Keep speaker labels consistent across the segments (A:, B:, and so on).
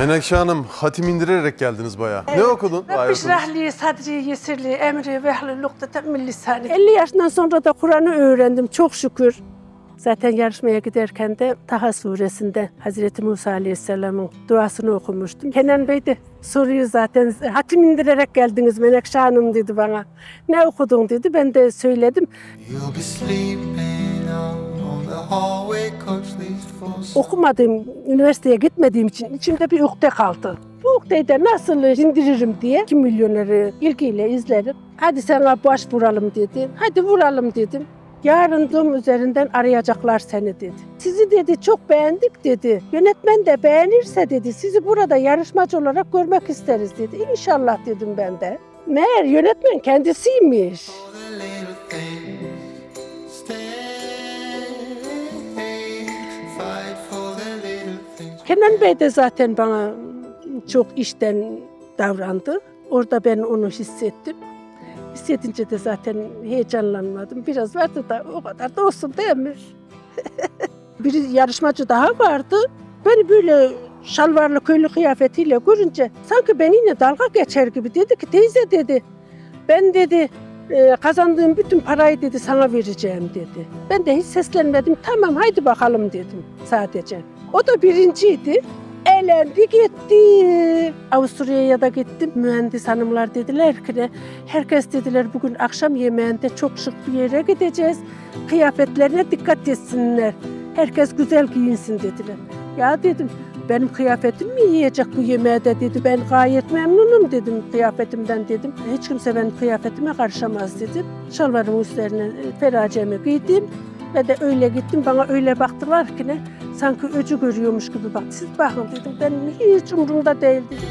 A: Menekşe Hanım, hatim indirerek geldiniz bayağı. Evet. Ne okudun?
B: Rabbi şrahli sadri yesirli emri ve hlul ukdeten min lisani. 50 yaşından sonra da Kur'an'ı öğrendim çok şükür. Zaten yarışmaya giderken de Taha suresinde Hazreti Musa Aleyhisselam'ın duasını okumuştum. Kenan Bey de soruyor zaten, hatim indirerek geldiniz Menekşe Hanım dedi bana. Ne okudun dedi, ben de söyledim. Okumadığım, üniversiteye gitmediğim için içimde bir ukde kaldı. Bu ukdeyi de nasıl indiririm diye 2 milyonları ilgiyle izlerim. Hadi sana başvuralım dedi. Hadi vuralım dedim. Yarın Dom üzerinden arayacaklar seni dedi. Sizi dedi çok beğendik dedi. Yönetmen de beğenirse dedi sizi burada yarışmacı olarak görmek isteriz dedi. İnşallah dedim ben de. Meğer yönetmen kendisiymiş. Kenan Bey de zaten bana çok içten davrandı. Orada ben onu hissettim. Hissedince de zaten heyecanlanmadım. Biraz vardı da o kadar da olsun değil mi? Bir yarışmacı daha vardı. Beni böyle şalvarlı köylü kıyafetiyle görünce sanki benimle dalga geçer gibi dedi ki teyze dedi. Ben dedi kazandığım bütün parayı dedi sana vereceğim dedi. Ben de hiç seslenmedim. Tamam haydi bakalım dedim sadece. O da birinciydi. Elendi gitti. Avusturya'ya da gittim. Mühendis hanımlar dediler ki herkes dediler bugün akşam yemeğinde çok şık bir yere gideceğiz. Kıyafetlerine dikkat etsinler. Herkes güzel giyinsin dediler. Ya dedim benim kıyafetim mi yiyecek bu yemeğde dedi. Ben gayet memnunum dedim kıyafetimden dedim. Hiç kimse benim kıyafetime karışamaz dedim. Şalvarımın üzerine feracemi giydim. Ve de öyle gittim, bana öyle baktılar ki ne, sanki öcü görüyormuş gibi bak. Siz bakın dedim, benim hiç umurumda değil dedim.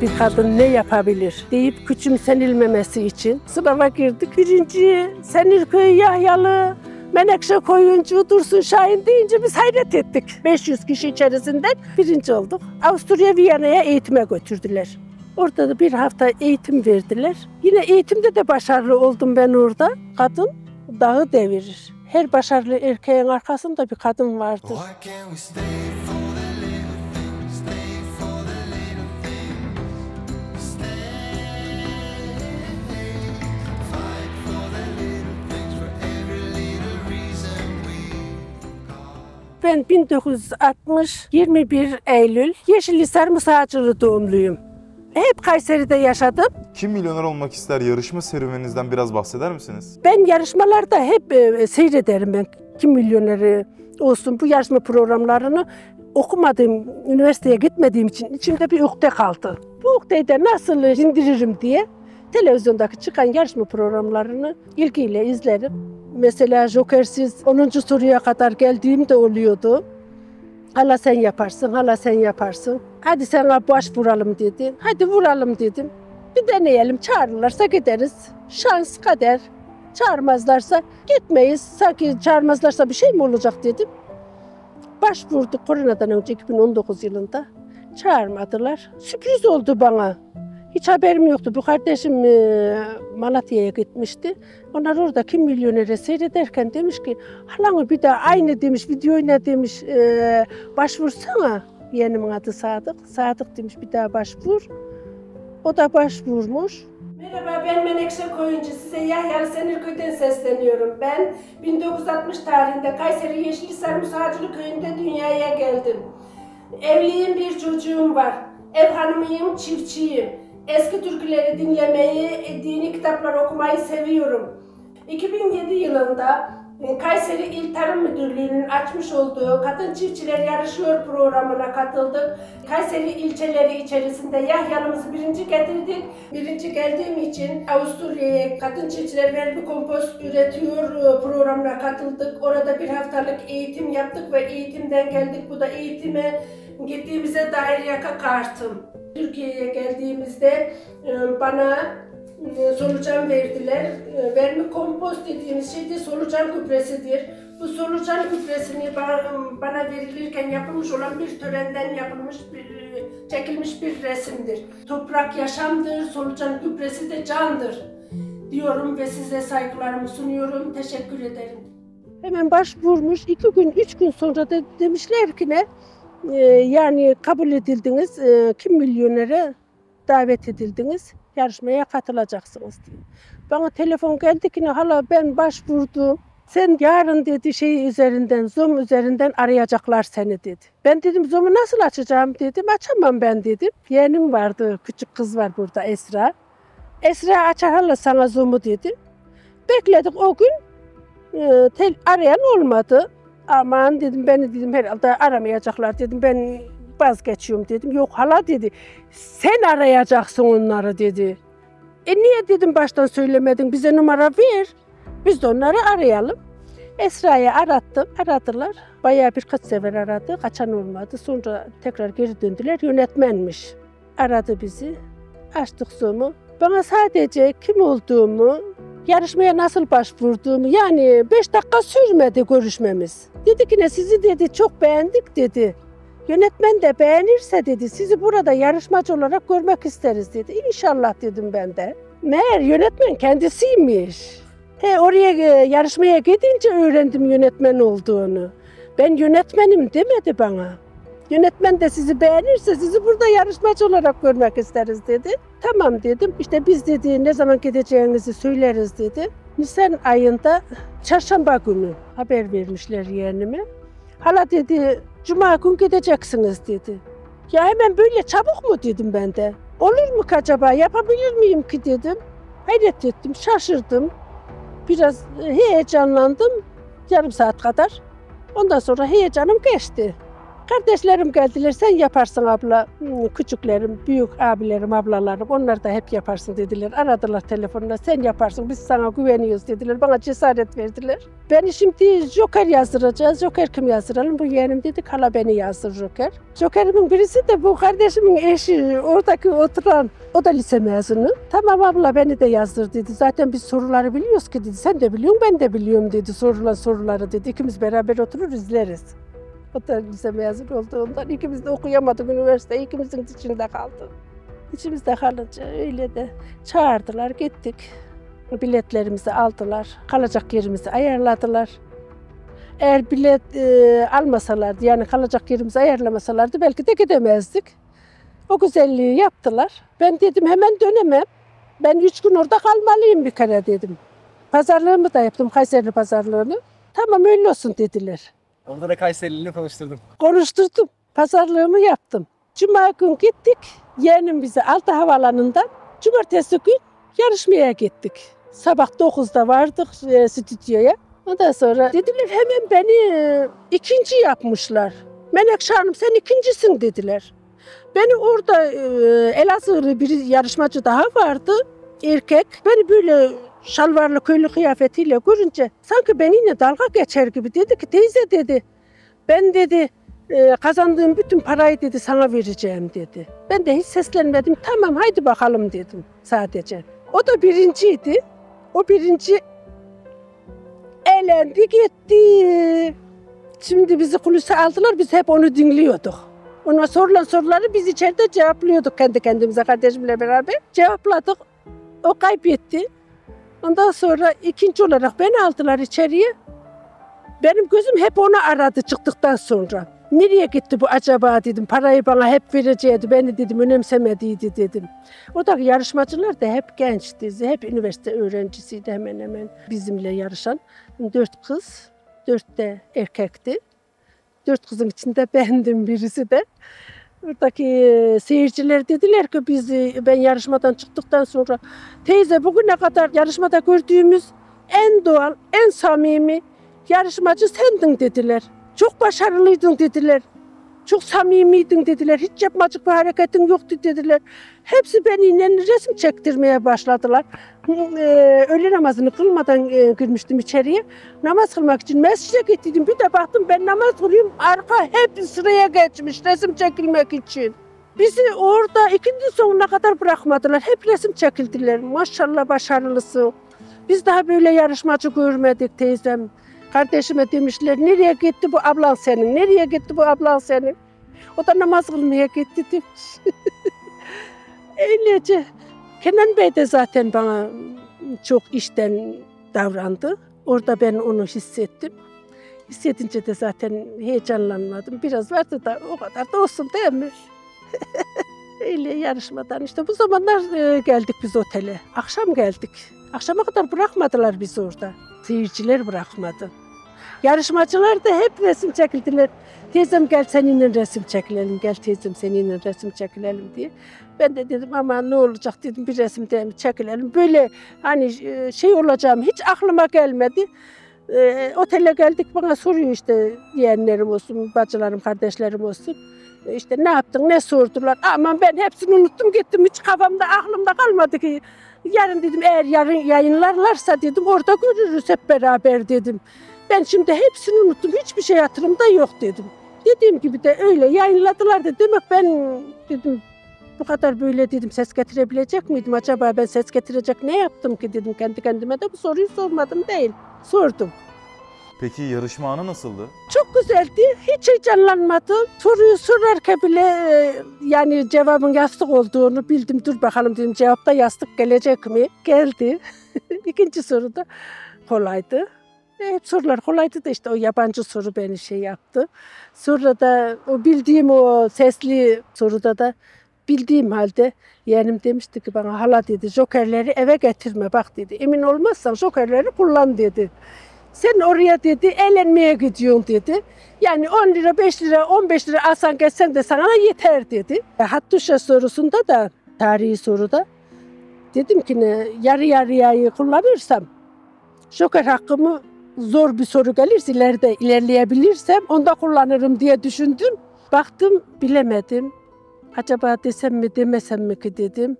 B: Bir kadın ne yapabilir deyip küçümsenilmemesi için sınava girdik. Birinci Senirköy Yahyalı, Menekşe Koyuncu, Dursun Şahin deyince biz hayret ettik. 500 kişi içerisinden birinci olduk. Avusturya Viyana'ya eğitime götürdüler. Orada da bir hafta eğitim verdiler. Yine eğitimde de başarılı oldum ben orada. Kadın dağı devirir. Her başarılı erkeğin arkasında bir kadın vardır. Ben 1960 21 Eylül Yeşilhisar Musacılı doğumluyum. Hep Kayseri'de yaşadım.
C: Kim milyoner olmak ister yarışma serüveninizden biraz bahseder misiniz?
B: Ben yarışmalarda hep seyrederim ben. Kim milyoneri olsun bu yarışma programlarını okumadığım, üniversiteye gitmediğim için içimde bir ukde kaldı. Bu ukdeyi de nasıl indiririm diye televizyondaki çıkan yarışma programlarını ilgiyle izlerim. Mesela Jokersiz 10. soruya kadar geldiğim de oluyordu. Hala sen yaparsın, hala sen yaparsın. Hadi sana başvuralım dedi. Hadi vuralım dedim. Bir deneyelim, çağırırlarsa gideriz. Şans, kader. Çağırmazlarsa gitmeyiz. Sanki çağırmazlarsa bir şey mi olacak dedim. Başvurduk koronadan önce 2019 yılında. Çağırmadılar. Sürpriz oldu bana. Hiç haberim yoktu. Bu kardeşim Malatya'ya gitmişti. Onlar orada Kim Milyonere seyrederken demiş ki halanı bir daha aynı demiş videoyu ne demiş başvursana. Yeğenimin adı Sadık. Sadık demiş bir daha başvur. O da başvurmuş. Merhaba ben Menekşe Koyuncu. Size Yahyalı Senirköy'den sesleniyorum. Ben 1960 tarihinde Kayseri Yeşilhisar Musacılı köyünde dünyaya geldim. Evliyim, bir çocuğum var. Ev hanımıyım, çiftçiyim. Eski türküleri dinlemeyi, dini kitaplar okumayı seviyorum. 2007 yılında Kayseri İl Tarım Müdürlüğü'nün açmış olduğu Kadın Çiftçiler Yarışıyor programına katıldık. Kayseri ilçeleri içerisinde Yahyalımızı birinci getirdik. Birinci geldiğim için Avusturya'ya Kadın Çiftçiler Vermikompost üretiyor programına katıldık. Orada bir haftalık eğitim yaptık ve eğitimden geldik. Bu da eğitime gittiğimize dair yaka kartım. Türkiye'ye geldiğimizde bana solucan verdiler. Vermikompost dediğimiz şey de solucan gübresidir. Bu solucan gübresini bana verilirken yapılmış olan bir törenden yapılmış, çekilmiş bir resimdir. Toprak yaşamdır, solucan gübresi de candır diyorum ve size saygılarımı sunuyorum. Teşekkür ederim. Hemen başvurmuş. 2 gün, 3 gün sonra da demişler ki ne? Yani kabul edildiniz. Kim milyonere davet edildiniz. Yarışmaya katılacaksınız diye. Bana telefon geldi ki ne hala ben başvurdum. Sen yarın dedi Zoom üzerinden arayacaklar seni dedi. Ben dedim Zoom'u nasıl açacağım dedim. Açamam ben dedim. Yeğenim vardı, küçük kız var burada Esra. Esra açar hala sana Zoom'u dedim. Bekledik o gün. Arayan olmadı. Aman dedim beni dedim herhalde aramayacaklar dedim. Ben vazgeçiyorum dedim. Yok hala dedi. Sen arayacaksın onları dedi. Niye dedim baştan söylemedin bize numara ver. Biz de onları arayalım. Esra'yı arattım. Aradılar. Bayağı birkaç sefer aradı. Kaçan olmadı. Sonra tekrar geri döndüler. Yönetmenmiş. Aradı bizi. Açtık Zoom'u. Bana sadece kim olduğumu, yarışmaya nasıl başvurduğumu yani 5 dakika sürmedi görüşmemiz. Dedi ki ne sizi dedi çok beğendik dedi. Yönetmen de beğenirse dedi sizi burada yarışmacı olarak görmek isteriz dedi. İnşallah dedim ben de. Meğer yönetmen kendisiymiş. Oraya yarışmaya gidince öğrendim yönetmen olduğunu. Ben yönetmenim demedi bana. Yönetmen de sizi beğenirse sizi burada yarışmacı olarak görmek isteriz dedi. Tamam dedim. İşte biz dedi ne zaman gideceğinizi söyleriz dedi. Nisan ayında çarşamba günü haber vermişler yeğenime. Hala dedi cuma gün gideceksiniz dedi. Ya hemen böyle çabuk mu dedim ben de. Olur mu ki acaba yapabilir miyim ki dedim. Hayret ettim, şaşırdım. Biraz heyecanlandım yarım saat kadar. Ondan sonra heyecanım geçti. Kardeşlerim geldiler, sen yaparsın abla, küçüklerim, büyük abilerim, ablalarım, onlar da hep yaparsın dediler. Aradılar telefonla, sen yaparsın, biz sana güveniyoruz dediler, bana cesaret verdiler. Beni şimdi Joker yazdıracağız, Joker kim yazdıralım? Bu yeğenim dedik, hala beni yazdır Joker. Joker'imin birisi de bu kardeşimin eşi, oradaki oturan, o da lise mezunu. Tamam abla beni de yazdır dedi, zaten biz soruları biliyoruz ki dedi, sen de biliyorsun, ben de biliyorum dedi, soruları dedi, ikimiz beraber oturur izleriz. O da lise mezun olduğundan ikimiz de okuyamadık üniversite, ikimizin içinde kaldı. İçimizde kalınca öyle de çağırdılar, gittik. Biletlerimizi aldılar, kalacak yerimizi ayarladılar. Eğer bilet almasalardı, yani kalacak yerimizi ayarlamasalardı belki de gidemezdik. O güzelliği yaptılar. Ben dedim hemen dönemem. Ben 3 gün orada kalmalıyım bir kere dedim. Pazarlığımı da yaptım, Kayseri pazarlığını. Tamam öyle olsun dediler.
D: Orada da Kayserili'ni konuşturdum.
B: Konuşturdum. Pazarlığımı yaptım. Cuma gün gittik. Yeğenim bizi aldı havaalanından. Cumartesi gün yarışmaya gittik. Sabah 9'da vardık stüdyoya. Ondan sonra dediler hemen beni ikinci yapmışlar. Menekşe Hanım sen ikincisin dediler. Beni orada Elazığlı bir yarışmacı daha vardı. Erkek. Beni böyle şalvarlı köylü kıyafetiyle görünce sanki benimle dalga geçer gibi dedi ki teyze dedi ben dedi kazandığım bütün parayı dedi sana vereceğim dedi. Ben de hiç seslenmedim tamam haydi bakalım dedim sadece. O da birinciydi. O birinci elendi gitti. Şimdi bizi kulise aldılar biz hep onu dinliyorduk. Ona sorulan soruları biz içeride cevaplıyorduk kendi kendimize kardeşimle beraber. Cevapladık. O kaybetti. Ondan sonra ikinci olarak beni aldılar içeriye. Benim gözüm hep onu aradı çıktıktan sonra. Nereye gitti bu acaba dedim. Parayı bana hep vereceğiydi. Beni dedim önemsemediydi dedim. Oradaki yarışmacılar da hep gençti. Hep üniversite öğrencisiydi hemen hemen bizimle yarışan. 4 kız, 4 de erkekti. 4 kızın içinde bendim birisi de. Buradaki seyirciler dediler ki ben yarışmadan çıktıktan sonra teyze bugüne kadar yarışmada gördüğümüz en doğal, en samimi yarışmacı sendin dediler. Çok başarılıydın dediler. Çok samimiydin dediler. Hiç yapmacık bir hareketin yoktu dediler. Hepsi benimle resim çektirmeye başladılar. Öğle namazını kılmadan girmiştim içeriye. Namaz kılmak için mescide gittim. Bir de baktım ben namaz kılıyorum. Arka hep sıraya geçmiş resim çekilmek için. Bizi orada ikindi sonuna kadar bırakmadılar. Hep resim çekildiler. Maşallah başarılısın. Biz daha böyle yarışmacı görmedik teyzem. Kardeşime demişler nereye gitti bu ablan senin? Nereye gitti bu ablan senin? O da namaz kılmaya gitti demiş. Öylece. Kenan Bey de zaten bana çok işten davrandı. Orada ben onu hissettim. Hissedince de zaten heyecanlanmadım. Biraz vardı da o kadar da olsun değil mi? Öyle yarışmadan işte bu zamanlar geldik biz otele. Akşam geldik. Akşama kadar bırakmadılar bizi orada. Seyirciler bırakmadı. Yarışmacılar da hep resim çekildiler. Teyzem gel seninle resim çekilelim, gel teyzem seninle resim çekilelim diye. Ben de dedim ama ne olacak dedim bir resim de mi çekilelim. Böyle hani şey olacağım hiç aklıma gelmedi. Otele geldik bana soruyor işte yeğenlerim olsun, bacılarım, kardeşlerim olsun. İşte ne yaptın, ne sordular. Aman ben hepsini unuttum gittim. Hiç kafamda, aklımda kalmadı ki. Yarın dedim eğer yarın yayınlarlarsa dedim orada görürüz hep beraber dedim. Ben şimdi hepsini unuttum. Hiçbir şey hatırımda yok dedim. Dediğim gibi de öyle yayınladılar da demek ben dedim bu kadar böyle dedim ses getirebilecek miydim acaba ben ses getirecek ne yaptım ki dedim kendi kendime de bu soruyu sormadım değil. Sordum.
C: Peki yarışma anı nasıldı?
B: Çok güzeldi. Hiç heyecanlanmadım. Soruyu sorarken bile yani cevabın yastık olduğunu bildim. Dur bakalım dedim cevapta yastık gelecek mi? Geldi. İkinci soru da kolaydı. Hep sorular kolaydı da işte o yabancı soru beni şey yaptı. Sonra da o bildiğim o sesli soruda da bildiğim halde yeğenim demişti ki bana hala dedi jokerleri eve getirme bak dedi. Emin olmazsan jokerleri kullan dedi. Sen oraya dedi eğlenmeye gidiyorsun dedi. Yani 10 lira, 5 lira, 15 lira alsan geçsen de sana yeter dedi. Hattuşa sorusunda da tarihi soruda dedim ki ne yarı yarıyayı kullanırsam joker hakkımı zor bir soru gelirse ileride ilerleyebilirsem onda kullanırım diye düşündüm. Baktım bilemedim. Acaba desem mi demesem mi ki dedim.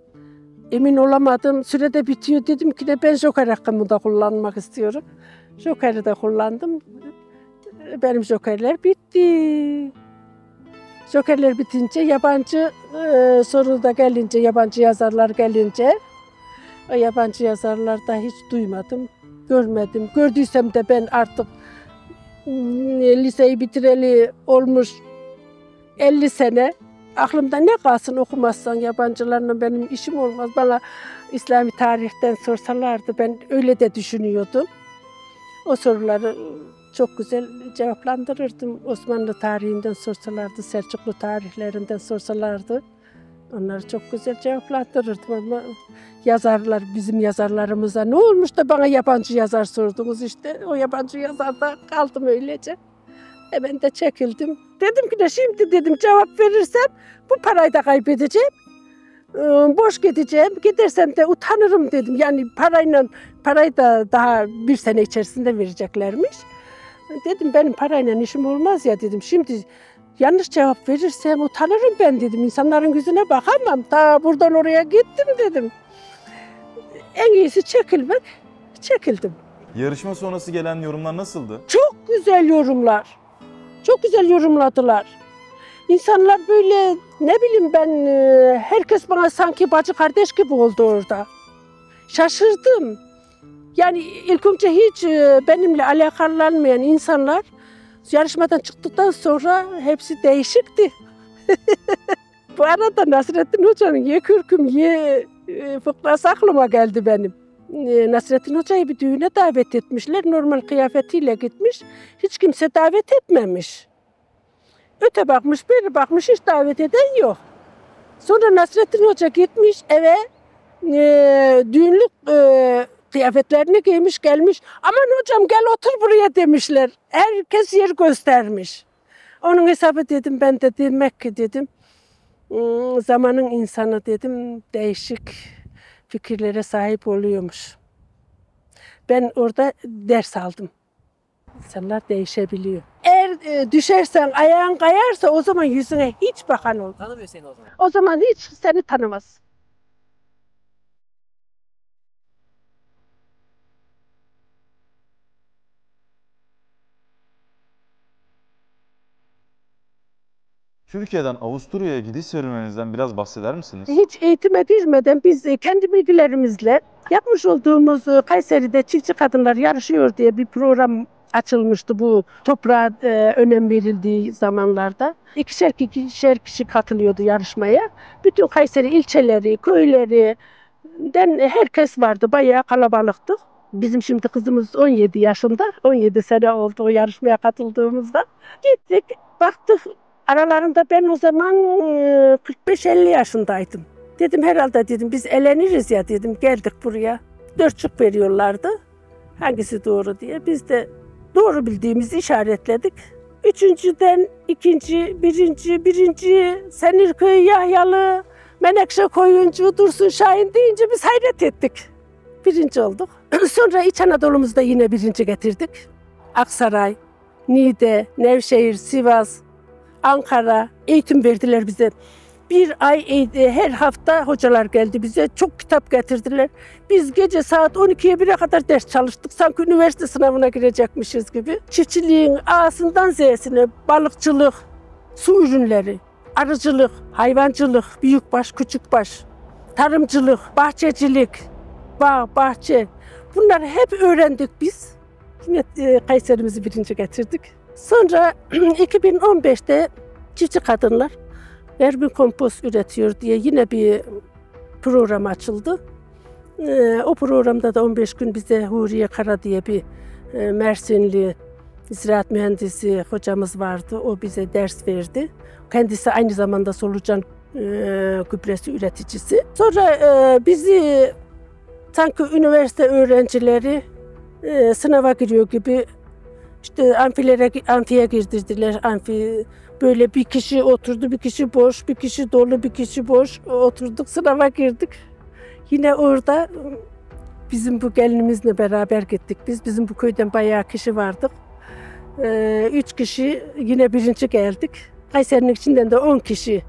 B: Emin olamadım. Sürede bitiyor dedim ki de ben joker hakkımı da kullanmak istiyorum. Joker'i de kullandım. Benim jokerler bitti. Jokerler bitince yabancı soruda gelince, yabancı yazarlar gelince o yabancı yazarlarda hiç duymadım, görmedim. Gördüysem de ben artık liseyi bitireli olmuş 50 sene. Aklımda ne kalsın okumazsan yabancılarla benim işim olmaz. Bana İslami tarihten sorsalardı ben öyle de düşünüyordum. O soruları çok güzel cevaplandırırdım. Osmanlı tarihinden sorsalardı, Selçuklu tarihlerinden sorsalardı. Onları çok güzel cevaplandırırdım ama yazarlar, bizim yazarlarımıza ne olmuş da bana yabancı yazar sordunuz işte. O yabancı yazarda kaldım öylece. Hemen de çekildim. Dedim ki de şimdi dedim cevap verirsem bu parayı da kaybedeceğim. Boş gideceğim. Gidersem de utanırım dedim. Yani parayı da daha bir sene içerisinde vereceklermiş. Dedim benim parayla işim olmaz ya dedim. Şimdi yanlış cevap verirsem utanırım ben dedim. İnsanların yüzüne bakamam. Ta buradan oraya gittim dedim. En iyisi çekilmek. Çekildim.
C: Yarışma sonrası gelen yorumlar nasıldı?
B: Çok güzel yorumlar. Çok güzel yorumladılar. İnsanlar böyle ne bileyim ben herkes bana sanki bacı kardeş gibi oldu orada. Şaşırdım. Yani ilk önce hiç benimle alakalanmayan insanlar yarışmadan çıktıktan sonra hepsi değişikti. Bu arada Nasrettin Hoca'nın ye kürküm ye fıkrası aklıma geldi benim. Nasrettin Hoca'yı bir düğüne davet etmişler. Normal kıyafetiyle gitmiş. Hiç kimse davet etmemiş. Öte bakmış, biri bakmış hiç davet eden yok. Sonra Nasrettin Hoca gitmiş eve düğünlük kıyafetlerini giymiş gelmiş. Aman hocam gel otur buraya demişler. Herkes yer göstermiş. Onun hesabı dedim ben de demek ki dedim zamanın insanı dedim değişik fikirlere sahip oluyormuş. Ben orada ders aldım. İnsanlar değişebiliyor. Eğer düşersen ayağın kayarsa o zaman yüzüne hiç bakan olmaz.
D: Tanımıyor seni o zaman.
B: O zaman hiç seni tanımaz.
C: Türkiye'den Avusturya'ya gidiş serüveninizden biraz bahseder misiniz?
B: Hiç eğitime girmeden biz kendi bilgilerimizle yapmış olduğumuz Kayseri'de çiftçi kadınlar yarışıyor diye bir program açılmıştı bu toprağa önem verildiği zamanlarda. İkişer kişi katılıyordu yarışmaya. Bütün Kayseri ilçeleri, köylerinden herkes vardı. Bayağı kalabalıktık. Bizim şimdi kızımız 17 yaşında. 17 sene oldu o yarışmaya katıldığımızda. Gittik, baktık aralarında ben o zaman 45-50 yaşındaydım. Dedim herhalde dedim biz eleniriz ya dedim geldik buraya. 4,5 veriyorlardı. Hangisi doğru diye. Biz de doğru bildiğimizi işaretledik. Üçüncüden ikinci, birinci Senirköy Yahyalı, Menekşe Koyuncu, Dursun Şahin deyince biz hayret ettik. Birinci olduk. Sonra İç Anadolu'muzda yine birinci getirdik. Aksaray, Niğde, Nevşehir, Sivas, Ankara eğitim verdiler bize. Bir ay her hafta hocalar geldi bize. Çok kitap getirdiler. Biz gece saat 12'ye 1'e kadar ders çalıştık. Sanki üniversite sınavına girecekmişiz gibi. Çiftçiliğin A'sından Z'sine balıkçılık, su ürünleri, arıcılık, hayvancılık, büyükbaş, küçükbaş, tarımcılık, bahçecilik, bağ, bahçe. Bunları hep öğrendik biz. Yine Kayserimizi birinci getirdik. Sonra 2015'te çiftçi kadınlar vermikompost üretiyor diye yine bir program açıldı. O programda da 15 gün bize Huriye Kara diye bir Mersinli ziraat mühendisi hocamız vardı. O bize ders verdi. Kendisi aynı zamanda solucan gübresi üreticisi. Sonra bizi sanki üniversite öğrencileri sınava giriyor gibi işte amfiye girdirdiler. Böyle bir kişi oturdu, bir kişi boş, bir kişi dolu, bir kişi boş. Oturduk, sınava girdik. Yine orada bizim bu gelinimizle beraber gittik biz. Bizim bu köyden bayağı kişi vardık. 3 kişi yine birinci geldik. Kayseri'nin içinden de 10 kişi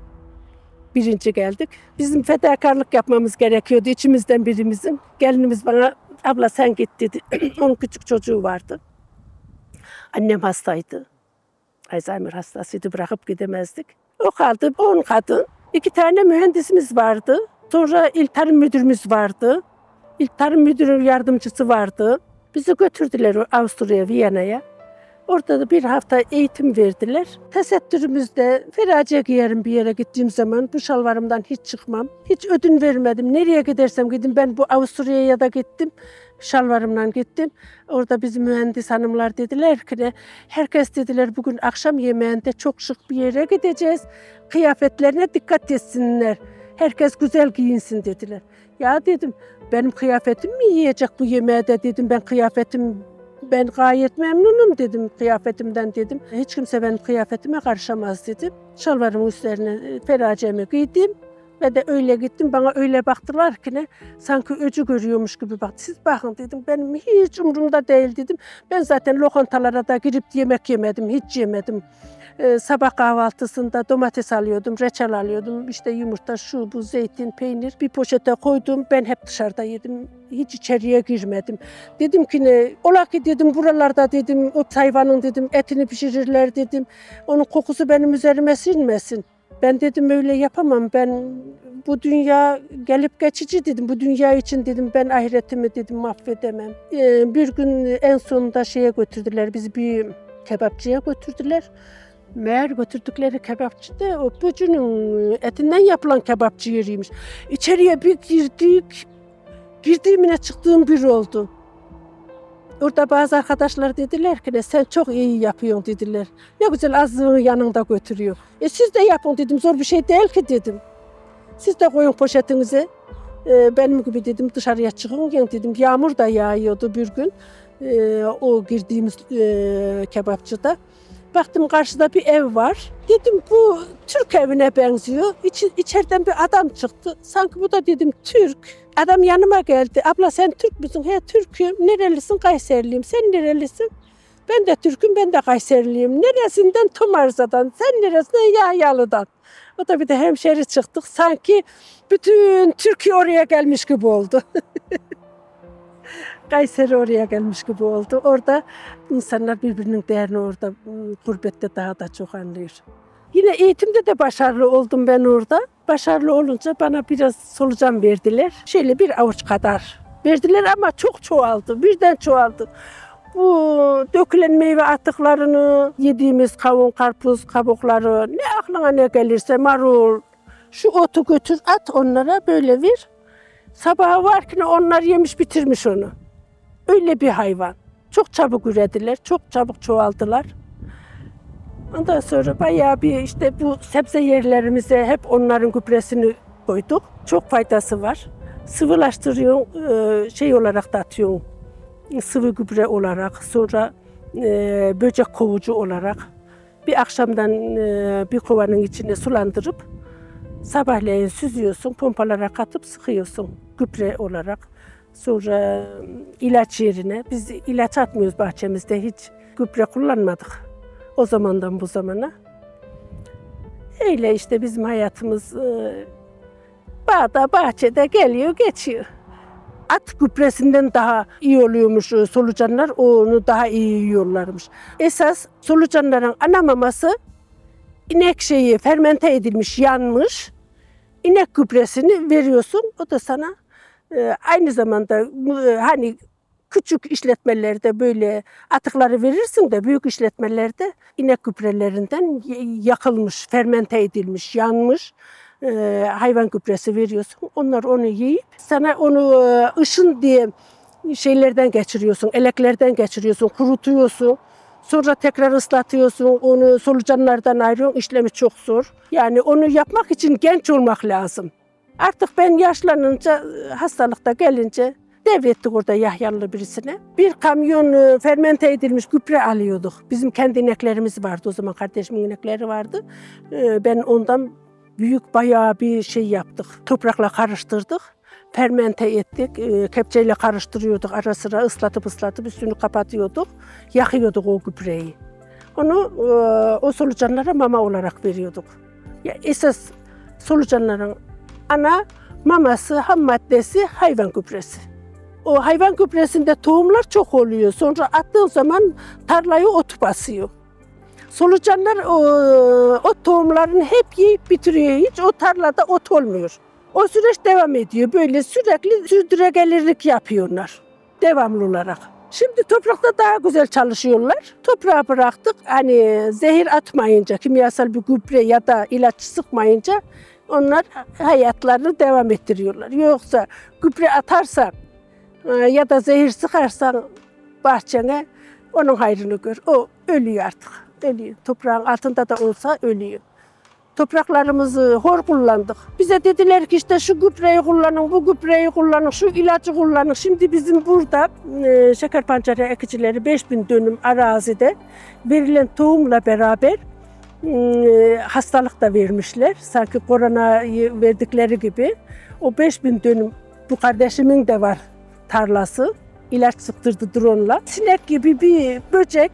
B: birinci geldik. Bizim fedakarlık yapmamız gerekiyordu içimizden birimizin. Gelinimiz bana, abla sen git dedi. Onun küçük çocuğu vardı. Annem hastaydı. Alzheimer hastasıydı, bırakıp gidemezdik. O kaldı 10 kadın. 2 tane mühendisimiz vardı. Sonra İl Tarım Müdürümüz vardı. İl Tarım Müdürü yardımcısı vardı. Bizi götürdüler Avusturya'ya, Viyana'ya. Orada da bir hafta eğitim verdiler. Tesettürümüzde ferace giyerim bir yere gittiğim zaman. Bu şalvarımdan hiç çıkmam. Hiç ödün vermedim. Nereye gidersem gidin. Ben bu Avusturya'ya da gittim. Şalvarımla gittim. Orada bizim mühendis hanımlar dediler ki herkes dediler bugün akşam yemeğinde çok şık bir yere gideceğiz. Kıyafetlerine dikkat etsinler. Herkes güzel giyinsin dediler. Ya dedim benim kıyafetim mi yiyecek bu yemeğde dedim. Ben gayet memnunum dedim kıyafetimden dedim. Hiç kimse benim kıyafetime karışamaz dedim. Şalvarımın üstlerine feracemi giydim ve de öyle gittim. Bana öyle baktılar ki sanki öcü görüyormuş gibi baktı. Siz bakın dedim benim hiç umurumda değil dedim. Ben zaten lokantalara da girip yemek yemedim, hiç yemedim. Sabah kahvaltısında domates alıyordum, reçel alıyordum. İşte yumurta, şu bu, zeytin, peynir bir poşete koydum. Ben hep dışarıda yedim. Hiç içeriye girmedim. Dedim ki ola ki dedim buralarda dedim o hayvanın dedim etini pişirirler dedim. Onun kokusu benim üzerime sinmesin. Ben dedim öyle yapamam. Ben bu dünya gelip geçici dedim. Bu dünya için dedim ben ahiretimi dedim mahvedemem. Bir gün en sonunda şeye götürdüler. Bizi bir kebapçıya götürdüler. Meğer götürdükleri kebapçı da o böcünün etinden yapılan kebapçı yeriymiş. İçeriye bir girdik. Girdiğimine çıktığım bir oldu. Orada bazı arkadaşlar dediler ki sen çok iyi yapıyorsun dediler. Ne güzel azlığını yanında götürüyor. Siz de yapın dedim, zor bir şey değil ki dedim. Siz de koyun poşetinize. Benim gibi dedim dışarıya çıkın dedim. Yağmur da yağıyordu bir gün. O girdiğimiz kebapçıda. Baktım karşıda bir ev var. Dedim bu Türk evine benziyor. İçeriden bir adam çıktı. Sanki bu da dedim Türk. Adam yanıma geldi. Abla sen Türk müsün? He Türk'üm. Nerelisin? Kayserliyim. Sen nerelisin? Ben de Türk'üm. Ben de Kayserliyim. Neresinden? Tomarza'dan. Sen neresinden? Yahyalı'dan. O da bir de hemşeri çıktık. Sanki bütün Türkiye oraya gelmiş gibi oldu. Kayseri oraya gelmiş gibi oldu. Orada insanlar birbirinin değerini orada gurbette daha da çok anlıyor. Yine eğitimde de başarılı oldum ben orada. Başarılı olunca bana biraz solucan verdiler. Şöyle bir avuç kadar verdiler ama çok çoğaldı. Birden çoğaldı. Bu dökülen meyve atıklarını, yediğimiz kavun, karpuz kabukları, ne aklına ne gelirse marul, şu otu götür at onlara böyle ver. Sabaha var ki onlar yemiş bitirmiş onu. Öyle bir hayvan. Çok çabuk ürediler, çok çabuk çoğaldılar. Ondan sonra bayağı bir işte bu sebze yerlerimize hep onların gübresini koyduk. Çok faydası var. Sıvılaştırıyorsun, şey olarak da atıyorsun. Sıvı gübre olarak, sonra böcek kovucu olarak. Bir akşamdan bir kovanın içine sulandırıp sabahleyin süzüyorsun, pompalara katıp sıkıyorsun gübre olarak. Sonra ilaç yerine, biz ilaç atmıyoruz bahçemizde, hiç gübre kullanmadık o zamandan bu zamana. Öyle işte bizim hayatımız bağda, bahçede geliyor, geçiyor. At gübresinden daha iyi oluyormuş solucanlar, onu daha iyi yiyorlarmış. Esas solucanların ana maması inek şeyi fermente edilmiş, yanmış. İnek gübresini veriyorsun, o da sana aynı zamanda hani küçük işletmelerde böyle atıkları verirsin de büyük işletmelerde inek gübrelerinden yakılmış, fermente edilmiş, yanmış hayvan gübresi veriyorsun. Onlar onu yiyip sana onu ışın diye şeylerden geçiriyorsun, eleklerden geçiriyorsun, kurutuyorsun. Sonra tekrar ıslatıyorsun, onu solucanlardan ayırıyorsun. İşlemi çok zor. Yani onu yapmak için genç olmak lazım. Artık ben yaşlanınca, hastalıkta gelince devrettik orada Yahyalı birisine. Bir kamyon fermente edilmiş gübre alıyorduk. Bizim kendi ineklerimiz vardı o zaman, kardeşimin inekleri vardı. Ben ondan büyük bayağı bir şey yaptık. Toprakla karıştırdık. Fermente ettik, kepçeyle karıştırıyorduk, ara sıra ıslatıp üstünü kapatıyorduk, yakıyorduk o gübreyi. Onu o solucanlara mama olarak veriyorduk. Ya esas solucanların ana maması, ham maddesi hayvan gübresi. O hayvan gübresinde tohumlar çok oluyor. Sonra attığın zaman tarlayı ot basıyor. Solucanlar o tohumların hep yiyip bitiriyor. Hiç o tarlada ot olmuyor. O süreç devam ediyor. Böyle sürekli sürdürülebilirlik yapıyorlar. Devamlı olarak. Şimdi toprakta daha güzel çalışıyorlar. Toprağa bıraktık. Hani zehir atmayınca, kimyasal bir gübre ya da ilaç sıkmayınca onlar hayatlarını devam ettiriyorlar. Yoksa gübre atarsan ya da zehir sıkarsan bahçene onun hayrını gör. O ölüyor artık. Ölüyor. Toprağın altında da olsa ölüyor. Topraklarımızı hor kullandık. Bize dediler ki işte şu gübreyi kullanın, bu gübreyi kullanın, şu ilacı kullanın. Şimdi bizim burada şeker pancarı ekicileri 5000 dönüm arazide verilen tohumla beraber hastalık da vermişler. Sanki koronayı verdikleri gibi. O 5000 dönüm, bu kardeşimin de var tarlası. İlaç sıktırdı drone'la. Sinek gibi bir böcek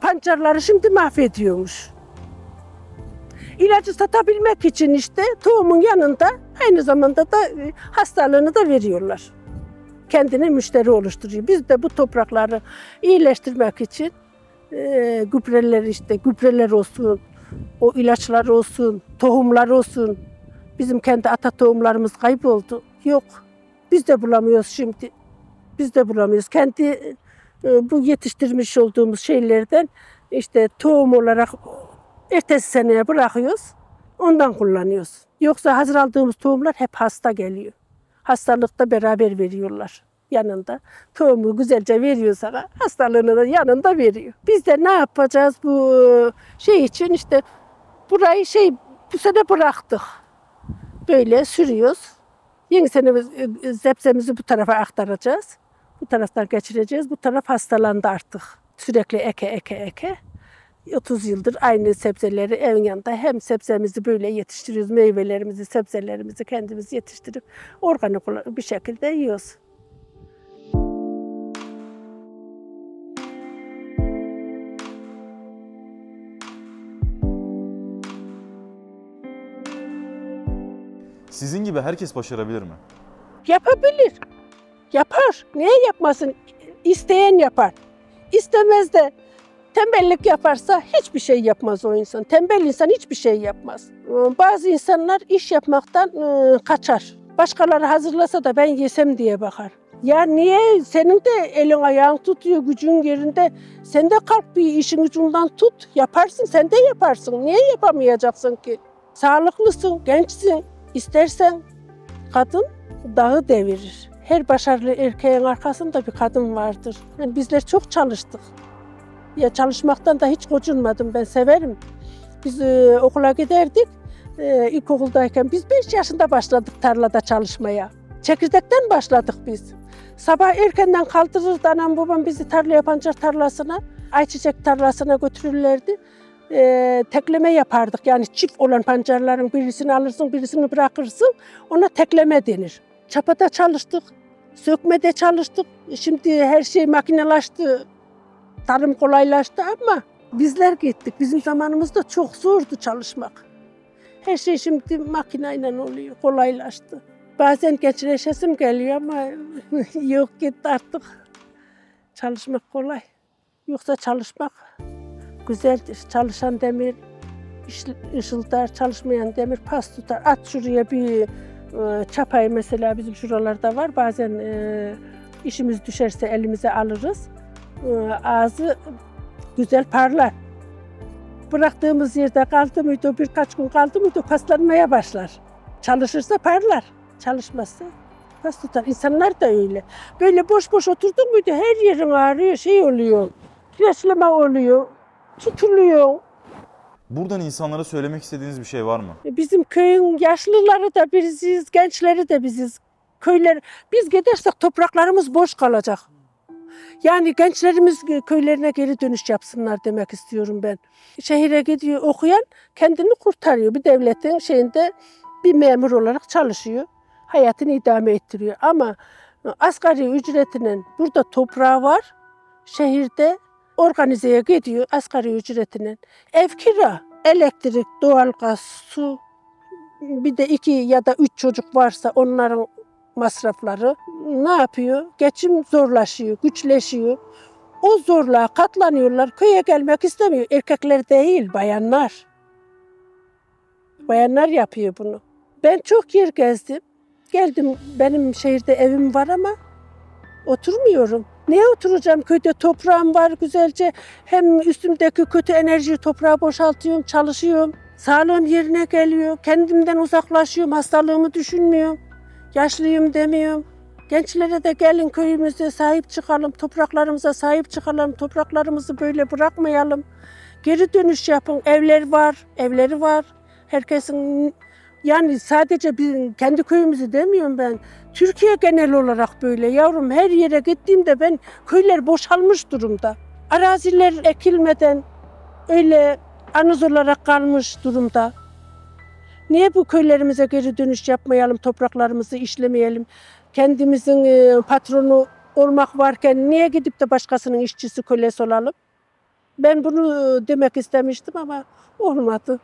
B: pancarları şimdi mahvediyormuş. İlacı satabilmek için işte tohumun yanında aynı zamanda da hastalığını da veriyorlar. Kendine müşteri oluşturuyor. Biz de bu toprakları iyileştirmek için gübreler olsun, o ilaçlar olsun, tohumlar olsun. Bizim kendi ata tohumlarımız kayboldu. Yok. Biz de bulamıyoruz şimdi. Biz de bulamıyoruz. Kendi bu yetiştirmiş olduğumuz şeylerden işte tohum olarak ertesi seneye bırakıyoruz. Ondan kullanıyoruz. Yoksa hazır aldığımız tohumlar hep hasta geliyor. Hastalıkta beraber veriyorlar yanında. Tohumu güzelce veriyor sana, hastalığını da yanında veriyor. Biz de ne yapacağız bu şey için işte burayı bu sene bıraktık. Böyle sürüyoruz. Yeni sene sebzemizi bu tarafa aktaracağız. Bu taraftan geçireceğiz. Bu taraf hastalandı artık. Sürekli eke. 30 yıldır aynı sebzeleri evin yanında hem sebzemizi böyle yetiştiriyoruz, meyvelerimizi, sebzelerimizi kendimiz yetiştirip organik bir şekilde yiyoruz.
C: Sizin gibi herkes başarabilir mi?
B: Yapabilir. Yapar. Niye yapmasın? İsteyen yapar. İstemez de tembellik yaparsa hiçbir şey yapmaz o insan. Tembel insan hiçbir şey yapmaz. Bazı insanlar iş yapmaktan kaçar. Başkaları hazırlasa da ben yesem diye bakar. Ya niye? Senin de elin ayağın tutuyor, gücün yerinde. Sen de kalk bir işin ucundan tut. Yaparsın, sen de yaparsın. Niye yapamayacaksın ki? Sağlıklısın, gençsin. İstersen kadın dağı devirir. Her başarılı erkeğin arkasında bir kadın vardır. Yani bizler çok çalıştık. Ya çalışmaktan da hiç gocunmadım. Ben severim. Biz okula giderdik. İlkokuldayken biz 5 yaşında başladık tarlada çalışmaya. Çekirdekten başladık biz. Sabah erkenden kaldırırdı anam babam bizi tarlaya, pancar tarlasına, ayçiçek tarlasına götürürlerdi. Tekleme yapardık. Yani çift olan pancarların birisini alırsın, birisini bırakırsın. Ona tekleme denir. Çapada çalıştık, sökmede çalıştık. Şimdi her şey makinelaştı, tarım kolaylaştı ama bizler gittik. Bizim zamanımızda çok zordu çalışmak. Her şey şimdi makineyle oluyor, kolaylaştı. Bazen gençleşesim geliyor ama yok gitti artık. Çalışmak kolay. Yoksa çalışmak güzeldir. Çalışan demir ışıldar, çalışmayan demir pas tutar. At şuraya bir çapayı mesela bizim şuralarda var. Bazen işimiz düşerse elimize alırız. Ağzı güzel parlar. Bıraktığımız yerde kaldı mıydı, birkaç gün kaldı mıydı paslanmaya başlar. Çalışırsa parlar, çalışmazsa pas tutar. İnsanlar da öyle. Böyle boş boş oturdun muydu her yerin ağrıyor, şey oluyor, yaşlama oluyor, tutuluyor.
C: Buradan insanlara söylemek istediğiniz bir şey var mı?
B: Bizim köyün yaşlıları da biziz, gençleri de biziz. Köyler, biz gidersek topraklarımız boş kalacak. Yani gençlerimiz köylerine geri dönüş yapsınlar demek istiyorum ben. Şehire gidiyor okuyan kendini kurtarıyor. Bir devletin şeyinde bir memur olarak çalışıyor. Hayatını idame ettiriyor. Ama asgari ücretinin burada toprağı var. Şehirde organizeye gidiyor asgari ücretinin. Ev kira, elektrik, doğalgaz, su. Bir de 2 ya da 3 çocuk varsa onların masrafları ne yapıyor? Geçim zorlaşıyor, güçleşiyor. O zorluğa katlanıyorlar. Köye gelmek istemiyor. Erkekler değil, bayanlar. Bayanlar yapıyor bunu. Ben çok yer gezdim. Geldim, benim şehirde evim var ama oturmuyorum. Neye oturacağım? Köyde toprağım var güzelce. Hem üstümdeki kötü enerjiyi toprağa boşaltıyorum, çalışıyorum. Sağlığım yerine geliyor. Kendimden uzaklaşıyorum, hastalığımı düşünmüyorum. Yaşlıyım demiyorum. Gençlere de gelin köyümüze sahip çıkalım, topraklarımıza sahip çıkalım, topraklarımızı böyle bırakmayalım. Geri dönüş yapın, evleri var. Herkesin, yani sadece kendi köyümüzü demiyorum ben. Türkiye genel olarak böyle yavrum, her yere gittiğimde ben köyler boşalmış durumda. Araziler ekilmeden öyle anız olarak kalmış durumda. Niye bu köylerimize geri dönüş yapmayalım, topraklarımızı işlemeyelim? Kendimizin patronu olmak varken niye gidip de başkasının işçisi, kölesi olalım? Ben bunu demek istemiştim ama olmadı.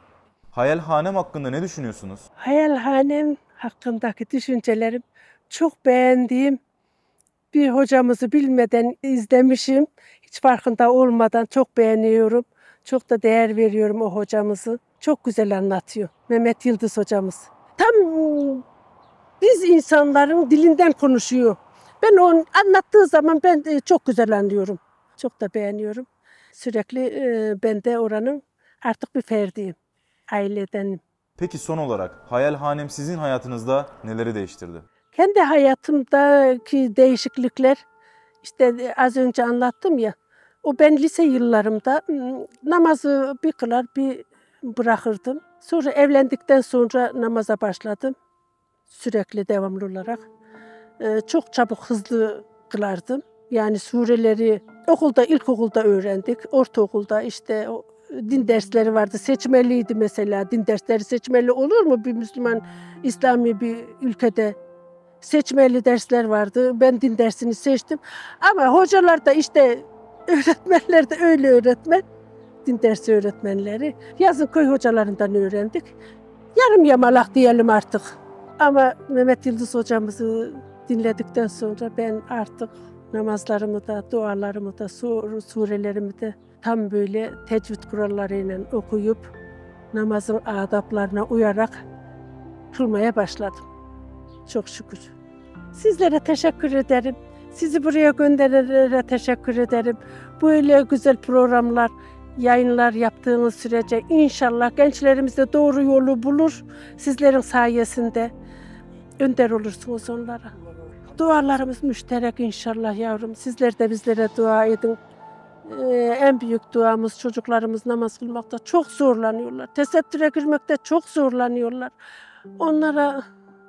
C: Hayalhanem hakkında ne düşünüyorsunuz?
B: Hayalhanem hakkındaki düşüncelerim çok beğendiğim bir hocamızı bilmeden izlemişim. Hiç farkında olmadan çok beğeniyorum. Çok da değer veriyorum o hocamızı. Çok güzel anlatıyor. Mehmet Yıldız hocamız. Tam biz insanların dilinden konuşuyor. Ben onu anlattığı zaman ben çok güzel anlıyorum. Çok da beğeniyorum. Sürekli ben de oranın artık bir ferdiyim. Ailedenim.
C: Peki son olarak hayalhanem sizin hayatınızda neleri değiştirdi?
B: Kendi hayatımdaki değişiklikler, işte az önce anlattım ya, o ben lise yıllarımda namazı bir kılar bir bırakırdım. Sonra evlendikten sonra namaza başladım. Sürekli devamlı olarak. Çok çabuk hızlı kılardım. Yani sureleri ilkokulda öğrendik. Ortaokulda işte din dersleri vardı. Seçmeliydi mesela. Din dersleri seçmeli olur mu bir Müslüman, İslami bir ülkede? Seçmeli dersler vardı. Ben din dersini seçtim. Ama hocalar da işte öğretmenler de öyle öğretmen. Din dersi öğretmenleri. Yazın köy hocalarından öğrendik. Yarım yamalak diyelim artık. Ama Mehmet Yıldız hocamızı dinledikten sonra ben artık namazlarımı da, dualarımı da, surelerimi de tam böyle tecvid kurallarıyla okuyup namazın adaplarına uyarak kılmaya başladım. Çok şükür. Sizlere teşekkür ederim. Sizi buraya gönderenlere teşekkür ederim. Böyle güzel programlar, yayınlar yaptığınız sürece inşallah gençlerimiz de doğru yolu bulur. Sizlerin sayesinde önder olursunuz onlara. Dualarımız müşterek inşallah yavrum. Sizler de bizlere dua edin. En büyük duamız çocuklarımız namaz kılmakta çok zorlanıyorlar. Tesettüre girmekte çok zorlanıyorlar. Onlara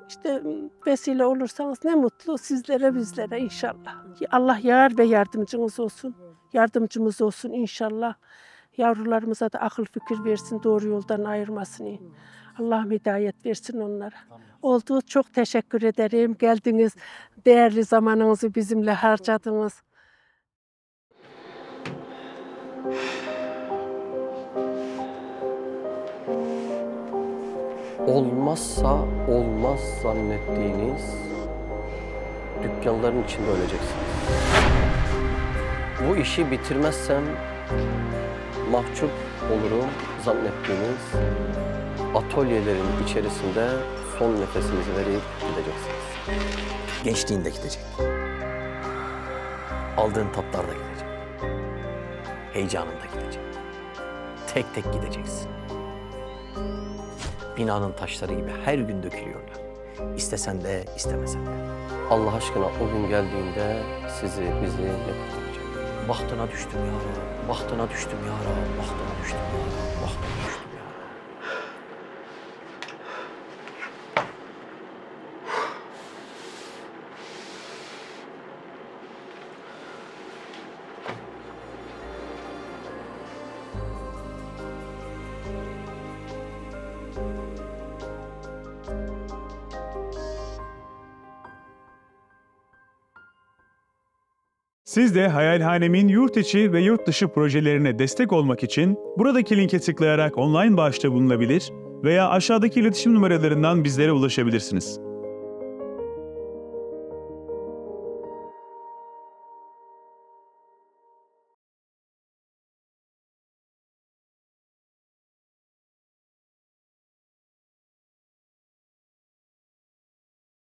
B: işte vesile olursanız ne mutlu sizlere bizlere inşallah. Allah yar ve yardımcınız olsun. Yardımcımız olsun inşallah. Yavrularımıza da akıl fikir versin, doğru yoldan ayırmasın. Allah'ım hidayet versin onlara. Olduğu çok teşekkür ederim. Geldiniz, değerli zamanınızı bizimle harcadınız.
E: Olmazsa olmaz zannettiğiniz dükkanların içinde öleceksiniz. Bu işi bitirmezsem mahcup olurum zannettiğiniz atölyelerin içerisinde son nefesinizi verip gideceksiniz.
F: Gençliğin de gidecek. Aldığın tatlar da gidecek. Heyecanın da gidecek. Tek tek gideceksin. Binanın taşları gibi her gün dökülüyorlar. İstesen de istemesen de.
E: Allah aşkına o gün geldiğinde sizi, bizi ne kurtaracak?
F: Bahtına düştüm ya Rab, bahtına düştüm ya Rab, bahtına düştüm ya Rab, bahtına düştüm ya Rab.
G: Siz de Hayalhanem'in yurt içi ve yurt dışı projelerine destek olmak için buradaki linke tıklayarak online bağışta bulunabilir veya aşağıdaki iletişim numaralarından bizlere ulaşabilirsiniz.